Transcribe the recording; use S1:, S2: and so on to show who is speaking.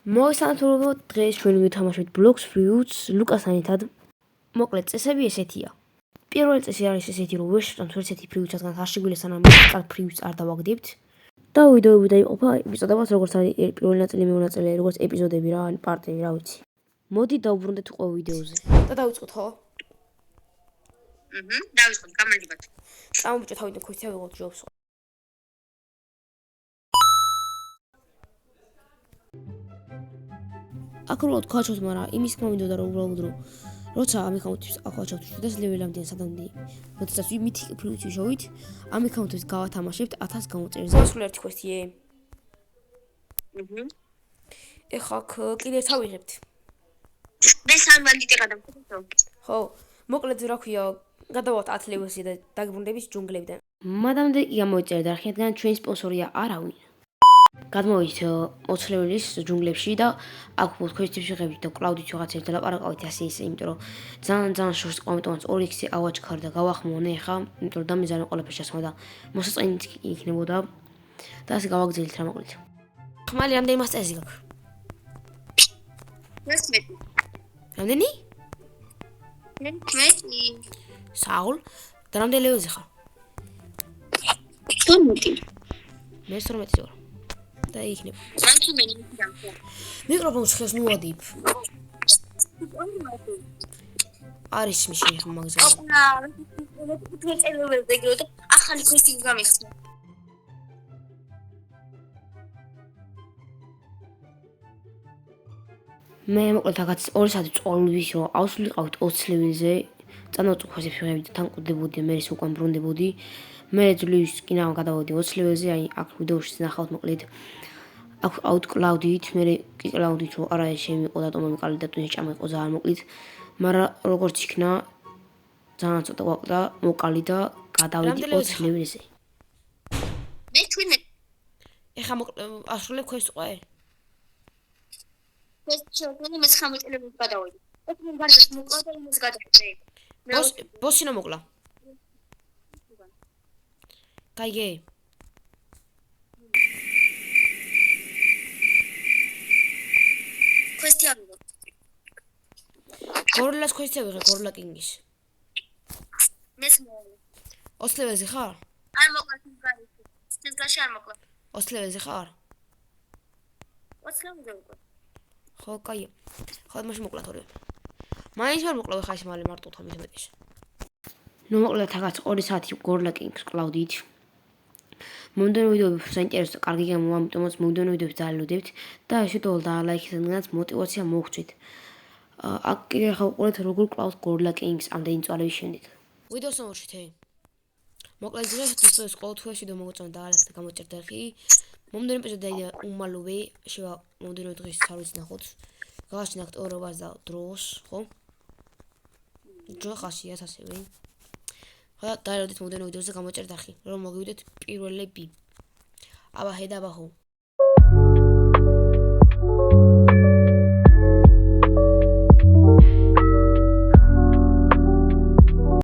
S1: მოგესალმებით, დღეს ჩვენ ვითამაშებთ Blox Fruits ლუკასთან ერთად. მოკლედ წესები ესეთია. პირველი წესი არის ესეთი, რომ ვერ შევწამთ ვერცერთი ფრიუცს, რადგან გაშიგვილეს სანამ მისკარ ფრიუცს არ დავაგდებთ. და ვიდეოები დაიყოფა ეპიზოდებად, როგორც არის პირველი ნაწილი, მეორე ნაწილი, როგორც ეპიზოდები რა, ან პარტები, რა ვიცი. მოდი დავუბრუნდეთ უკვე ვიდეოზე. და დავიწყოთ, ხო?
S2: დავიწყოთ, გამარჯობათ.
S1: წამოვიჭოთ თავიდან ქვესცია ვიღოთ ჯობს. აკროლოდ ქაჩოთ, მაგრამ იმის თქმა მინდოდა რომ უბრალოდ როცა ამ აკაუნტის აქვაჩავთ და ლეველამდე სადამდე როდესაც მითიკ ფრიუცი შევით ამ აკაუნტის გავათამაშებთ 1000 გამოწერზე. სულ ერთი ქვესტიე. ეხლა კიდე თავიღებთ.
S2: მე სამ ბანდიტი გადავხო.
S1: ხო, მოკლედ რა ქვია, გადავალთ 10 ლეველზე და დაგბრუნდებით ჯუნგლებიდან. მადამდე კი გამოიწერეთ არხი, რადგან ჩვენი სპონსორია არავინ. გადმოვიდით 20 ლეველის ჯუნგლებში და აქ ქვესტებს შეღებით და კლაუდით ვიღაცებს დალაპარაკავით ასე ისე, იმიტომ რომ ძალიან შორს ყავმიტომაც 2x ავაჩქარ და გავახმოვნე ხა, იმიტომ რომ დამიზარე ყველაფერს ჩასმა და მოსაწყენით იქნებოდა და ასე გავაგზავნით რა მოკლედ. ხმალი რამდენი მასწავლებელი გაქვს?
S2: 11.
S1: რამდენი?
S2: 11.
S1: საულ და რამდენი ლეველზე ხარ?
S2: 12.
S1: მე 12 ვარ. და იქნება.
S2: რანკიმენი დამხო.
S1: მიკროფონს ხელს მოვადებ. არის მიშენ ხომ მაგაზე.
S2: წელობელზე გიო და ახალი ქვესტი გამიხსნა.
S1: მე მოკლედ აქაც 2 საათი წვალვის რომ ავსულიყავით 20 ლეველზე, წანაწუხვაზე ფიღებდი და თანკუდებოდი, მე ის უკან ბრუნდებოდი. მე ძლივს კინა გადავედი 20 ლეველზე, აი აქ ვიდეოში ნახავთ მოკლედ. აქ აუტ კლაუდით, მე კი კლაუდით რომ არა შემიყო და ტომომიკალი და ტუნე ჭამიყო ძალიან მოკლედ. მაგრამ როგორც იქნა ძალიან ცოტა გვაყდა მოკალი და გადავედი 20 ლეველზე.
S2: მე 17.
S1: ეხა ასრულებ ქვესტს ყვა?
S2: ეს ჩოგენი მე 19 ლეველზე გადავედი. ეს მე გარდას მოკლა და იმას გადავედი.
S1: ბოსინა მოკლა. კაიგე.
S2: ქვესტი ავიღო.
S1: გორილას ქვესტი ავიღე, გორილა კინგის.
S2: მე
S1: 20 ლეველზე ხარ?
S2: არ მოკლა თუნგარი. თუნგარში არ მოკლა.
S1: 20 ლეველზე ხარ?
S2: 20 ლეველზე უკვე.
S1: ხო, კაია. ხო, მაშინ მოკლა თორე. მაინც ვერ მოკლა ხა ის მალე მარტო თამის მეტის. ნუ მოკლედ ახაც 2 საათი გორილა კინგს კლაუდით. მომდენო ვიდეოები საინტერესო კარგი გამოვა, ამიტომაც მომდენო ვიდეოებს დაალოდებთ და შედავალ და ლაიქისგანაც мотивация მოგწვით. აქ კიდე ხა უყურეთ როგორ კლაუდ გორილა კინგს ამდენი წვალების შემდეგ. ვიდეოს ამოჩითე. მოკლედ ძირითადად ეს ყოველთვის ვიდეო მოგწონდა და ალექს გამოიწერთ არხი. მომდენო ეპიზოდი უმალოვე შევა მომდენო დღის არ ვიცი ნახოთ. გავაშინახთ ორობას და დროს, ხო? ჯო ხასიათ ასევე. ხა დაელოდეთ მომდენო ვიდეოზე გამოიწერთ არხი, რომ მოგივიდეთ პირველები. აბა ჰედა ბახო.